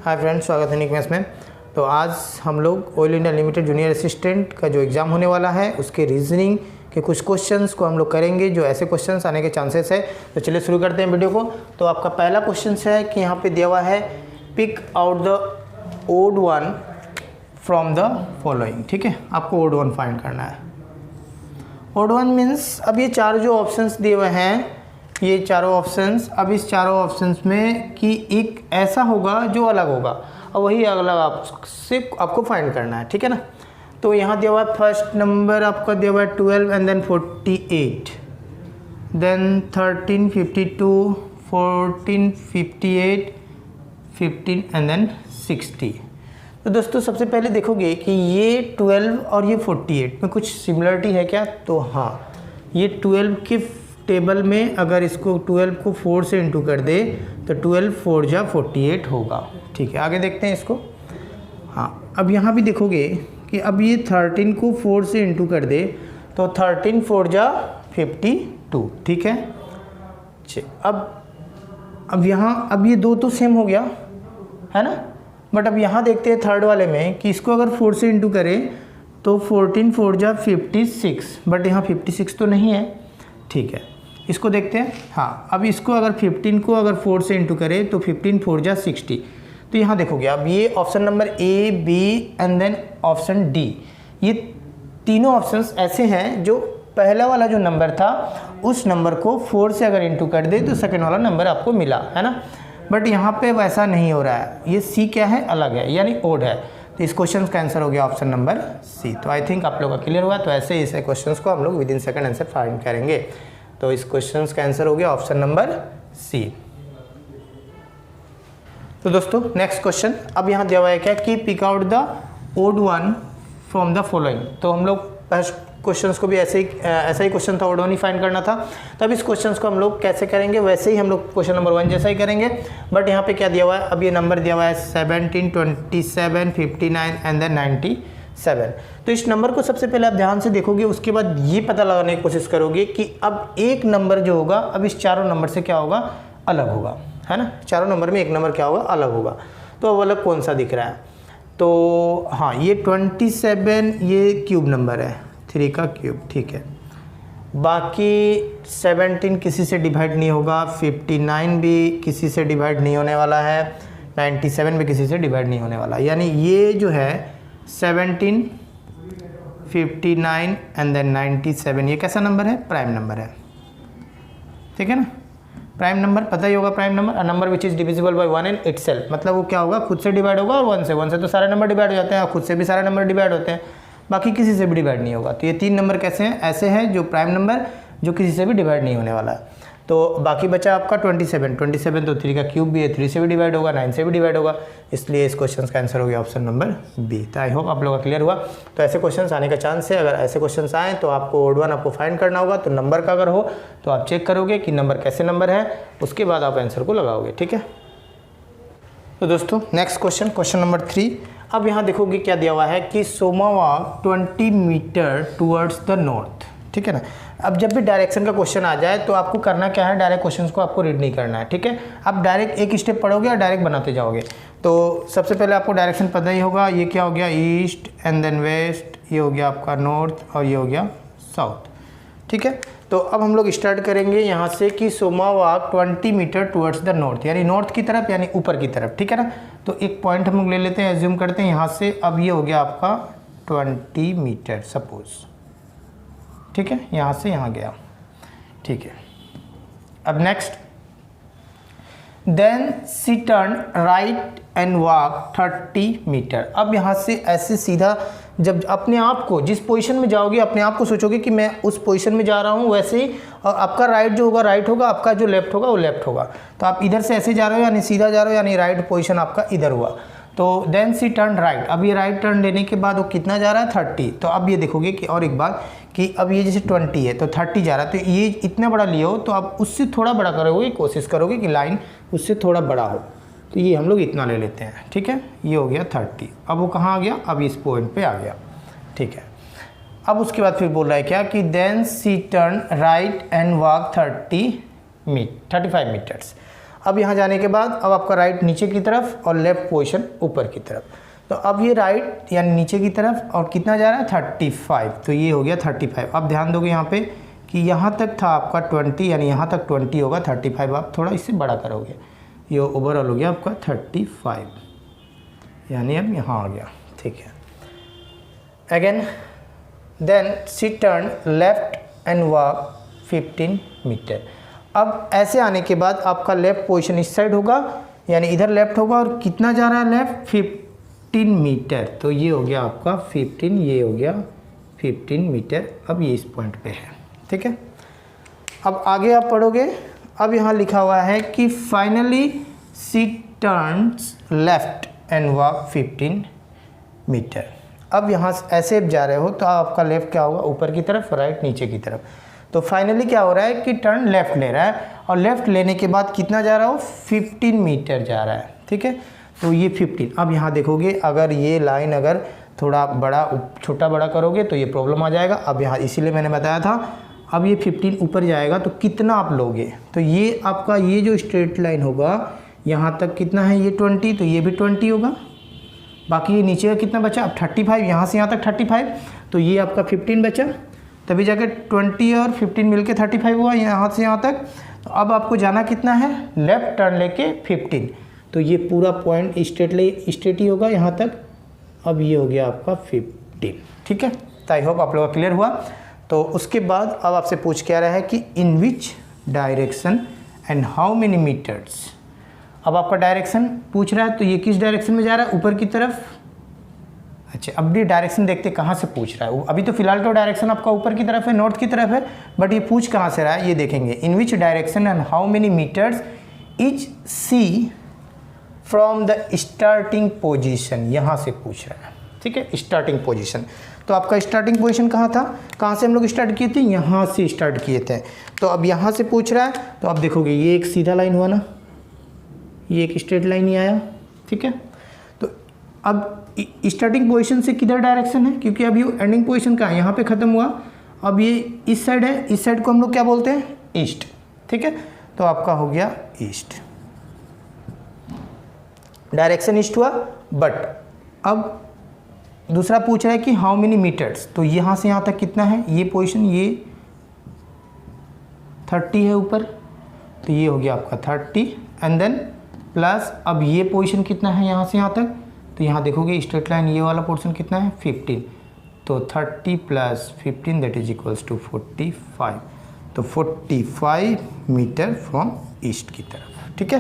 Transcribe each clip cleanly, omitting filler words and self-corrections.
Hi friends, स्वागत है निकमेस में। तो आज हम लोग oil India limited junior assistant का जो एग्ज़ाम होने वाला है उसके रीजनिंग के कुछ क्वेश्चंस को हम लोग करेंगे, जो ऐसे क्वेश्चंस आने के चांसेस है। तो चलिए शुरू करते हैं वीडियो को। तो आपका पहला क्वेश्चन है कि यहाँ पे दिया हुआ है pick out the odd one from the following. ठीक है, आपको ओड वन फाइंड करना है। ओड वन मीन्स अब ये चार जो ऑप्शंस दिए हुए हैं, ये चारों ऑप्शंस, अब इस चारों ऑप्शंस में कि एक ऐसा होगा जो अलग होगा और वही अलग आपको फाइंड करना है। ठीक है ना। तो यहाँ दिया हुआ है फर्स्ट नंबर आपका दिया हुआ है 12 and then 48, then 13 52, 14 58, 15 and then 60। तो दोस्तों सबसे पहले देखोगे कि ये 12 और ये 48 में कुछ सिमिलरिटी है क्या? तो हाँ, ये 12 के टेबल में अगर इसको 12 को 4 से इंटू कर दे तो 12 4 जा 48 होगा। ठीक है, आगे देखते हैं इसको। हाँ, अब यहाँ भी देखोगे कि अब ये 13 को 4 से इंटू कर दे तो 13 4 जा 52। ठीक है, अब यहाँ अब ये दो तो सेम हो गया है ना। बट अब यहाँ देखते हैं थर्ड वाले में कि इसको अगर 4 से इंटू करें तो 14 4 जा 56, बट यहाँ 56 तो नहीं है। ठीक है, इसको देखते हैं। हाँ, अब इसको अगर 15 को अगर 4 से इंटू करें तो 15 4 जा 60। तो यहाँ देखोगे अब ये option number A, B and then option D, ये तीनों ऑप्शंस ऐसे हैं जो पहला वाला जो नंबर था उस नंबर को 4 से अगर इंटू कर दे तो सेकेंड वाला नंबर आपको मिला है ना। बट यहाँ पे वैसा नहीं हो रहा है, ये सी क्या है, अलग है, यानी ओड है। तो इस क्वेश्चन का आंसर हो गया ऑप्शन नंबर सी। तो आई थिंक आप लोग का क्लियर हुआ। तो ऐसे इस क्वेश्चन को हम लोग with in second answer find करेंगे। तो इस क्वेश्चन का आंसर हो गया ऑप्शन नंबर सी। तो दोस्तों नेक्स्ट क्वेश्चन, अब यहाँ दिया हुआ है क्या कि pick out the odd one from the following. तो हम लोग फर्स्ट क्वेश्चंस को भी ऐसा ही क्वेश्चन था, ओड वन ही फाइंड करना था। तब इस क्वेश्चंस को हम लोग कैसे करेंगे, वैसे ही हम लोग क्वेश्चन नंबर 1 जैसा ही करेंगे। बट यहाँ पे क्या दिया हुआ है, अब ये नंबर दिया हुआ है 17 27 59 एंड देन 97। तो इस नंबर को सबसे पहले आप ध्यान से देखोगे, उसके बाद ये पता लगाने की कोशिश करोगे कि अब एक नंबर जो होगा अब इस चारों नंबर से क्या होगा, अलग होगा, है ना। चारों नंबर में एक नंबर क्या होगा, अलग होगा। तो अब अलग कौन सा दिख रहा है? तो हाँ, ये 27 ये क्यूब नंबर है, 3 का क्यूब। ठीक है, बाकी 17 किसी से डिवाइड नहीं होगा, 59 भी किसी से डिवाइड नहीं होने वाला है, 97 भी किसी से डिवाइड नहीं होने वाला। यानी ये जो है 17 59 एंड देन 97, ये कैसा नंबर है, प्राइम नंबर है। ठीक है ना, प्राइम नंबर पता ही होगा। Prime number, number which is divisible by 1 in itself, मतलब वो क्या होगा, खुद से डिवाइड होगा और 1 से तो सारे नंबर डिवाइड हो जाते हैं, और खुद से भी सारे नंबर डिवाइड होते हैं, बाकी किसी से भी डिवाइड नहीं होगा। तो ये 3 नंबर कैसे हैं, ऐसे हैं जो प्राइम नंबर जो किसी से भी डिवाइड नहीं होने वाला है। तो बाकी बचा आपका 27 तो 3 का क्यूब भी है, 3 से भी डिवाइड होगा, 9 से भी डिवाइड होगा, इसलिए इस क्वेश्चन का आंसर हो गया ऑप्शन नंबर बी। तो आई होप आप लोगों का क्लियर हुआ। तो ऐसे क्वेश्चंस आने का चांस है, अगर ऐसे क्वेश्चंस आए तो आपको ओड वन आपको फाइंड करना होगा। तो नंबर का अगर हो तो आप चेक करोगे कि नंबर कैसे नंबर है, उसके बाद आप आंसर को लगाओगे। ठीक है, तो दोस्तों नेक्स्ट क्वेश्चन नंबर 3। अब यहाँ देखोगे क्या दिया हुआ है कि Soma walk 20 metre towards the north. ठीक है ना। अब जब भी डायरेक्शन का क्वेश्चन आ जाए तो आपको करना क्या है, डायरेक्ट क्वेश्चंस को आपको रीड नहीं करना है। ठीक है, आप डायरेक्ट एक स्टेप पढ़ोगे और डायरेक्ट बनाते जाओगे। तो सबसे पहले आपको डायरेक्शन पता ही होगा, ये क्या हो गया, ईस्ट एंड देन वेस्ट, ये हो गया आपका नॉर्थ और ये हो गया साउथ। ठीक है, तो अब हम लोग स्टार्ट करेंगे यहाँ से कि Soma walk 20 metre towards the north, यानी नॉर्थ की तरफ, यानी ऊपर की तरफ। ठीक है ना। तो एक पॉइंट हम लोग ले लेते हैं, एज्यूम करते हैं यहाँ से। अब ये हो गया आपका 20 मीटर सपोज। ठीक है, यहाँ से यहाँ गया। ठीक है, अब next, then she turn right and walk 30 metre. अब यहाँ से ऐसे सीधा, जब अपने आप को जिस पोजीशन में जाओगे, अपने आप को सोचोगे कि मैं उस पोजीशन में जा रहा हूँ, वैसे ही और आपका राइट जो होगा राइट होगा, आपका जो लेफ्ट होगा वो लेफ्ट होगा। तो आप इधर से ऐसे जा रहे हो यानी सीधा जा रहे हो, यानी राइट पोजीशन आपका इधर हुआ। तो देन सी टर्न राइट, अब ये राइट टर्न लेने के बाद वो कितना जा रहा है, 30। तो अब ये देखोगे कि और एक बात कि अब ये जैसे 20 है तो 30 जा रहा है, तो ये इतना बड़ा लिया हो तो आप उससे थोड़ा बड़ा करोगे, कोशिश करोगे कि लाइन उससे थोड़ा बड़ा हो। तो ये हम लोग इतना ले लेते हैं। ठीक है, ये हो गया 30। अब वो कहाँ आ गया, अब इस पॉइंट पे आ गया। ठीक है, अब उसके बाद फिर बोल रहा है क्या कि then she turn right and walk 35 metres. अब यहाँ जाने के बाद अब आपका राइट नीचे की तरफ और लेफ़्ट पोजीशन ऊपर की तरफ। तो अब ये राइट यानी नीचे की तरफ और कितना जा रहा है 35, तो ये हो गया 35। अब ध्यान दोगे यहाँ पे कि यहाँ तक था आपका 20 यानी यहाँ तक 20 होगा, 35 आप थोड़ा इससे बड़ा करोगे, ये ओवरऑल हो गया आपका 35 यानी अब यहाँ आ गया। ठीक है, again then she turn left and walk 15 metre. अब ऐसे आने के बाद आपका लेफ़्ट पोजीशन इस साइड होगा यानी इधर लेफ़्ट होगा और कितना जा रहा है लेफ़्ट 15 मीटर, तो ये हो गया आपका 15, ये हो गया 15 मीटर। अब ये इस पॉइंट पे है। ठीक है, अब आगे आप पढ़ोगे, अब यहाँ लिखा हुआ है कि finally she turns left and walk 15 metre. अब यहाँ ऐसे जा रहे हो तो आपका लेफ़्ट क्या होगा ऊपर की तरफ, राइट नीचे की तरफ। तो फाइनली क्या हो रहा है कि टर्न लेफ़्ट ले रहा है और लेफ़्ट लेने के बाद कितना जा रहा हो 15 मीटर जा रहा है। ठीक है, तो ये 15। अब यहाँ देखोगे अगर ये लाइन अगर थोड़ा बड़ा छोटा बड़ा करोगे तो ये प्रॉब्लम आ जाएगा। अब यहाँ इसीलिए मैंने बताया था, अब ये 15 ऊपर जाएगा तो कितना आप लोगे, तो ये आपका ये जो स्ट्रेट लाइन होगा यहाँ तक कितना है, ये 20, तो ये भी 20 होगा। बाकी ये नीचे का कितना बचा, अब 35, यहाँ से यहाँ तक 35, तो ये आपका 15 बचा, तभी जाकर 20 और 15 मिलके 35 हुआ यहाँ से यहाँ तक। तो अब आपको जाना कितना है, लेफ़्ट टर्न लेके 15, तो ये पूरा पॉइंट स्ट्रेट ही होगा यहाँ तक। अब ये हो गया आपका 15। ठीक है, तो आई होप आप लोगों का क्लियर हुआ। तो उसके बाद अब आपसे पूछ क्या रहा है कि in which direction and how many metres. अब आपका डायरेक्शन पूछ रहा है, तो ये किस डायरेक्शन में जा रहा है, ऊपर की तरफ। अच्छा, अब भी डायरेक्शन देखते कहाँ से पूछ रहा है। अभी तो फिलहाल तो डायरेक्शन आपका ऊपर की तरफ है, नॉर्थ की तरफ है, बट ये पूछ कहाँ से रहा है ये देखेंगे। In which direction and how many metres is she from the starting position, यहाँ से पूछ रहा है। ठीक है, स्टार्टिंग पोजीशन, तो आपका स्टार्टिंग पोजीशन कहाँ था, कहाँ से हम लोग स्टार्ट किए थे, यहाँ से स्टार्ट किए थे। तो अब यहाँ से पूछ रहा है, तो आप देखोगे ये एक सीधा लाइन हुआ ना, ये एक स्ट्रेट लाइन ही आया। ठीक है, तो अब स्टार्टिंग पोजीशन से किधर डायरेक्शन है, क्योंकि अभी एंडिंग पोजीशन कहाँ है, यहाँ पे ख़त्म हुआ। अब ये इस साइड है, इस साइड को हम लोग क्या बोलते हैं, ईस्ट। ठीक है, तो आपका हो गया ईस्ट, डायरेक्शन ईस्ट हुआ। बट अब दूसरा पूछ रहा है कि हाउ मेनी मीटर्स, तो यहाँ से यहाँ तक कितना है, ये पोजीशन ये 30 है ऊपर, तो ये हो गया आपका 30 एंड देन प्लस अब ये पोजीशन कितना है यहाँ से यहाँ तक, तो यहाँ देखोगे स्ट्रेट लाइन ये वाला पोर्शन कितना है 15, तो 30 plus 15 that is equals to 45, तो 45 मीटर फ्रॉम ईस्ट की तरफ। ठीक है,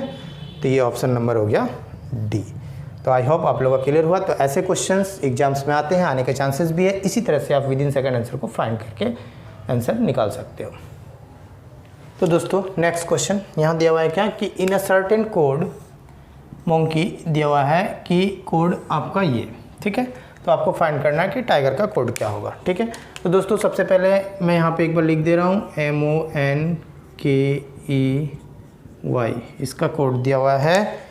तो ये ऑप्शन नंबर हो गया डी। तो आई होप आप लोगों का क्लियर हुआ। तो ऐसे क्वेश्चंस एग्जाम्स में आते हैं, आने के चांसेस भी है। इसी तरह से आप विद इन सेकंड आंसर को फाइंड करके आंसर निकाल सकते हो। तो दोस्तों नेक्स्ट क्वेश्चन यहाँ दिया हुआ है क्या कि इन अ सर्टेन कोड मोंकी दिया हुआ है कि कोड आपका ये। ठीक है, तो आपको फाइंड करना है कि टाइगर का कोड क्या होगा। ठीक है, तो दोस्तों सबसे पहले मैं यहाँ पे एक बार लिख दे रहा हूँ MONKEY, इसका कोड दिया हुआ है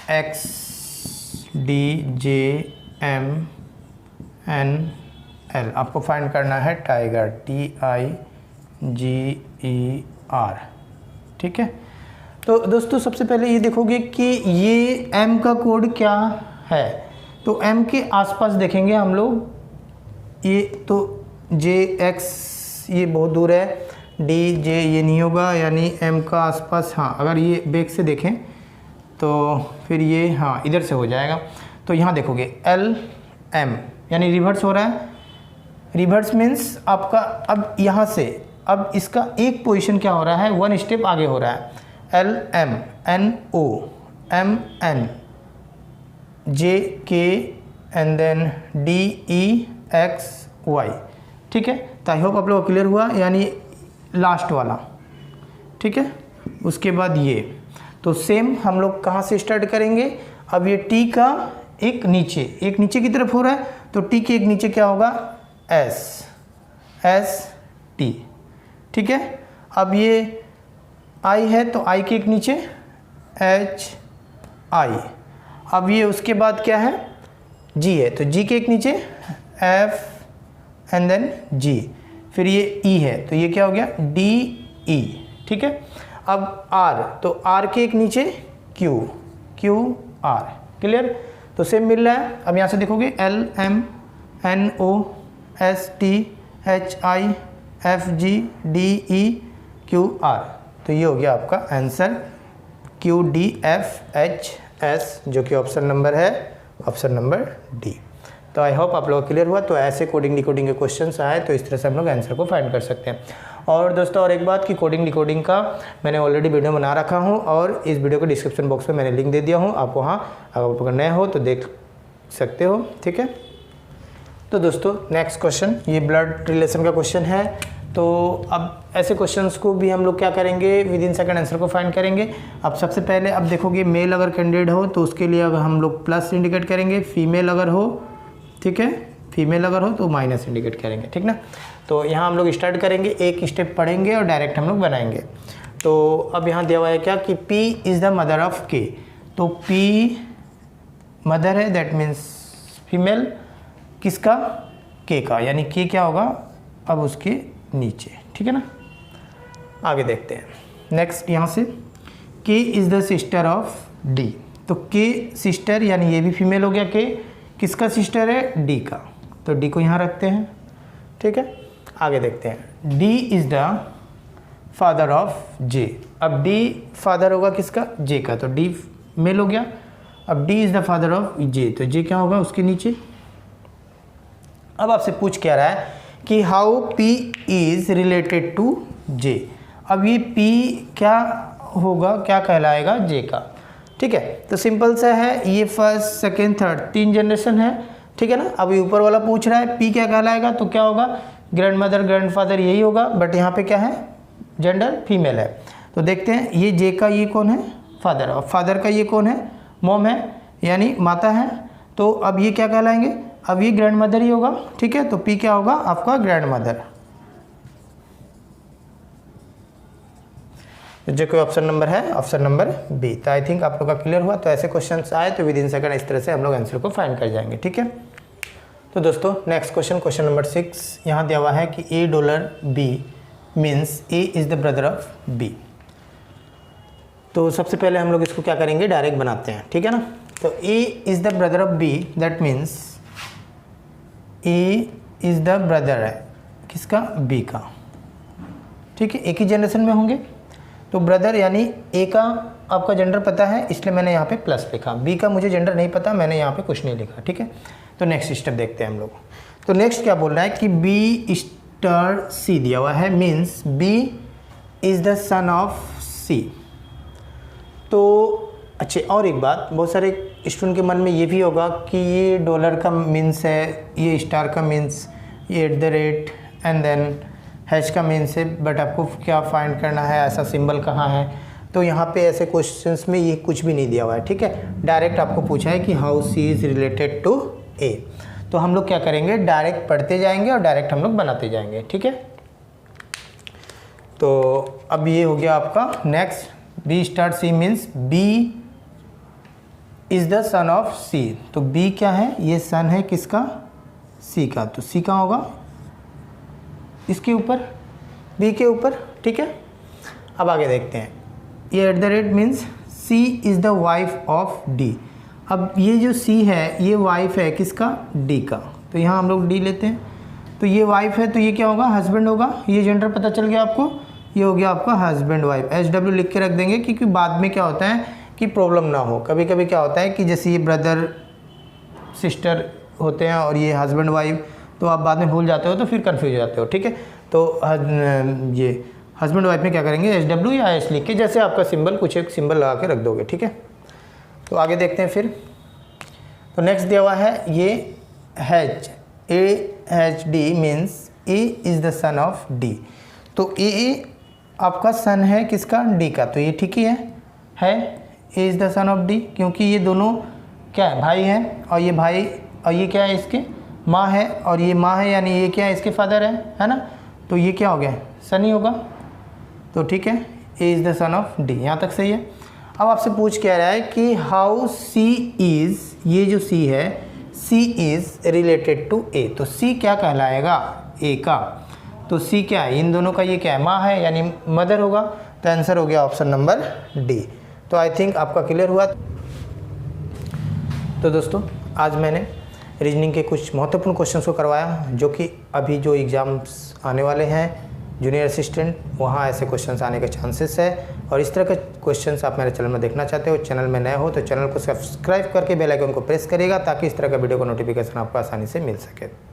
XDJMNL। आपको फाइंड करना है टाइगर TIGER। ठीक है, तो दोस्तों सबसे पहले ये देखोगे कि ये M का कोड क्या है, तो M के आसपास देखेंगे हम लोग, ये तो JX ये बहुत दूर है, DJ ये नहीं होगा, यानी M का आसपास, हाँ अगर ये बैक से देखें तो फिर ये हाँ इधर से हो जाएगा। तो यहाँ देखोगे LM यानी रिवर्स हो रहा है। रिवर्स मीन्स आपका अब यहाँ से अब इसका एक पोजीशन क्या हो रहा है, वन स्टेप आगे हो रहा है। LM NO MN JK and then DEXY। ठीक है, तो आई होप आप लोगों को क्लियर हुआ, यानी लास्ट वाला। ठीक है, उसके बाद ये, तो सेम हम लोग कहाँ से स्टार्ट करेंगे, अब ये T का एक नीचे की तरफ हो रहा है, तो T के एक नीचे क्या होगा ST। ठीक है, अब ये I है तो I के एक नीचे HI। अब ये उसके बाद क्या है G है, तो G के एक नीचे F एंड देन G, फिर ये E है तो ये क्या हो गया DE। ठीक है, अब आर, तो आर के एक नीचे क्यू, क्यू आर, क्लियर। तो सेम मिल रहा है। अब यहाँ से देखोगे L M N O S T H I F G D E Q R, तो ये हो गया आपका answer Q D F H S, जो कि ऑप्शन नंबर है, ऑप्शन नंबर डी। तो आई होप आप लोग क्लियर हुआ। तो ऐसे कोडिंग डिकोडिंग के क्वेश्चंस आए तो इस तरह से हम लोग आंसर को फाइंड कर सकते हैं। और दोस्तों और एक बात कि कोडिंग डिकोडिंग का मैंने ऑलरेडी वीडियो बना रखा हूँ और इस वीडियो को डिस्क्रिप्शन बॉक्स में मैंने लिंक दे दिया हूँ, आप वहाँ अगर नए हो तो देख सकते हो, ठीक है। तो दोस्तों नेक्स्ट क्वेश्चन, ये ब्लड रिलेशन का क्वेश्चन है। तो अब ऐसे क्वेश्चंस को भी हम लोग क्या करेंगे, विद इन सेकंड आंसर को फाइंड करेंगे। अब सबसे पहले अब देखोगे मेल अगर कैंडिडेट हो तो उसके लिए अब हम लोग प्लस इंडिकेट करेंगे, फीमेल अगर हो, ठीक है, फीमेल अगर हो तो माइनस इंडिकेट करेंगे, ठीक ना। तो यहाँ हम लोग स्टार्ट करेंगे, एक स्टेप पढ़ेंगे और डायरेक्ट हम लोग बनाएंगे। तो अब यहाँ दिया हुआ है क्या कि P is the mother of K, तो P मदर है, दैट मीन्स फीमेल, किसका, K का, यानी K क्या होगा अब उसके नीचे, ठीक है ना। आगे देखते हैं नेक्स्ट, यहाँ से K is the sister of D, तो K सिस्टर यानी ये भी फीमेल हो गया, K किसका सिस्टर है, D का, तो D को यहाँ रखते हैं, ठीक है। आगे देखते हैं D is the father of J, अब D फादर होगा किसका, J का, तो D मेल हो गया। अब D is the father of J, तो J क्या होगा उसके नीचे। अब आपसे पूछ क्या रहा है कि how P is related to J, अब ये P क्या होगा, क्या कहलाएगा J का, ठीक है। तो सिंपल सा है, ये फर्स्ट सेकेंड थर्ड 3 जनरेशन है, ठीक है ना। अब ये ऊपर वाला पूछ रहा है P क्या कहलाएगा, तो क्या होगा, ग्रैंड मदर ग्रैंड फादर यही होगा, बट यहाँ पे क्या है, जेंडर फीमेल है। तो देखते हैं ये J का ये कौन है, फादर, और फादर का ये कौन है, मॉम है, यानी माता है। तो अब ये क्या कहलाएंगे, अब ये ग्रैंड मदर ही होगा, ठीक है। तो P क्या होगा आपका ग्रैंड मदर, जो कोई ऑप्शन नंबर है, ऑप्शन नंबर बी। तो आई थिंक आप लोग का क्लियर हुआ। तो ऐसे क्वेश्चंस आए तो विद इन सेकंड इस तरह से हम लोग आंसर को फाइंड कर जाएंगे, ठीक है। तो दोस्तों नेक्स्ट क्वेश्चन, क्वेश्चन नंबर 6, यहाँ दिया हुआ है कि $B means A is the brother of B। तो सबसे पहले हम लोग इसको क्या करेंगे, डायरेक्ट बनाते हैं, ठीक है ना। तो A is the brother of B, that means A is the brother है किसका, B का, ठीक है, एक ही जनरेशन में होंगे। तो ब्रदर यानी A का आपका जेंडर पता है, इसलिए मैंने यहाँ पे प्लस लिखा, B का मुझे जेंडर नहीं पता, मैंने यहाँ पे कुछ नहीं लिखा, ठीक है। तो नेक्स्ट स्टेप देखते हैं हम लोग। तो नेक्स्ट क्या बोल रहा है कि B स्टार C दिया हुआ है, means B is the son of C। तो अच्छे, और एक बात, बहुत सारे स्टूडेंट के मन में ये भी होगा कि ये डॉलर का मीन्स है, ये स्टार का मीन्स, ये @ एंड देन हैश का मीन्स है, बट आपको क्या फाइंड करना है, ऐसा सिंबल कहाँ है। तो यहाँ पे ऐसे क्वेश्चंस में ये कुछ भी नहीं दिया हुआ है, ठीक है। डायरेक्ट आपको पूछा है कि how C is related to A। तो हम लोग क्या करेंगे, डायरेक्ट पढ़ते जाएंगे और डायरेक्ट हम लोग बनाते जाएंगे, ठीक है। तो अब ये हो गया आपका next, B star C means B is the son of C। तो B क्या है, ये सन है किसका, C का, तो C कहाँ होगा, इसके ऊपर, B के ऊपर, ठीक है। अब आगे देखते हैं, ये @ means C is the wife of D। अब ये जो C है ये वाइफ है किसका, D का, तो यहाँ हम लोग D लेते हैं। तो ये वाइफ है तो ये क्या होगा, हस्बैंड होगा, ये जेंडर पता चल गया आपको, ये हो गया आपका हस्बैंड वाइफ। SW लिख के रख देंगे क्योंकि बाद में क्या होता है कि प्रॉब्लम ना हो, कभी कभी क्या होता है कि जैसे ये ब्रदर सिस्टर होते हैं और ये हस्बैंड वाइफ, तो आप बाद में भूल जाते हो तो फिर कंफ्यूज हो जाते हो, ठीक है। तो ये हस्बैंड वाइफ में क्या करेंगे, SW या S लिख के, जैसे आपका सिंबल कुछ एक सिंबल लगा के रख दोगे, ठीक है। तो आगे देखते हैं फिर। तो नेक्स्ट दिया हुआ है ये AHD means A is the son of D। तो A आपका सन है किसका, D का, तो ये ठीक ही है A is the son of D, क्योंकि ये दोनों क्या है, भाई हैं, और ये भाई, और ये क्या है इसके माँ है, और ये माँ है, यानी ये क्या है इसके फादर है ना। तो ये क्या हो गया, सन ही होगा, तो ठीक है, A is the son of D, यहाँ तक सही है। अब आपसे पूछ क्या रहा है कि हाउ C इज़, ये जो C है C is related to A। तो C क्या कहलाएगा, A का, तो C क्या है, इन दोनों का ये क्या है, माँ है, यानी मदर होगा। तो आंसर हो गया ऑप्शन नंबर डी। तो आई थिंक आपका क्लियर हुआ। तो दोस्तों आज मैंने रीजनिंग के कुछ महत्वपूर्ण क्वेश्चंस को करवाया, जो कि अभी जो एग्ज़ाम्स आने वाले हैं जूनियर असिस्टेंट, वहाँ ऐसे क्वेश्चंस आने के चांसेस है। और इस तरह के क्वेश्चंस आप मेरे चैनल में देखना चाहते हो, चैनल में नए हो तो चैनल को सब्सक्राइब करके बेल आइकन को प्रेस करिएगा, ताकि इस तरह का वीडियो का नोटिफिकेशन आपको आसानी से मिल सके।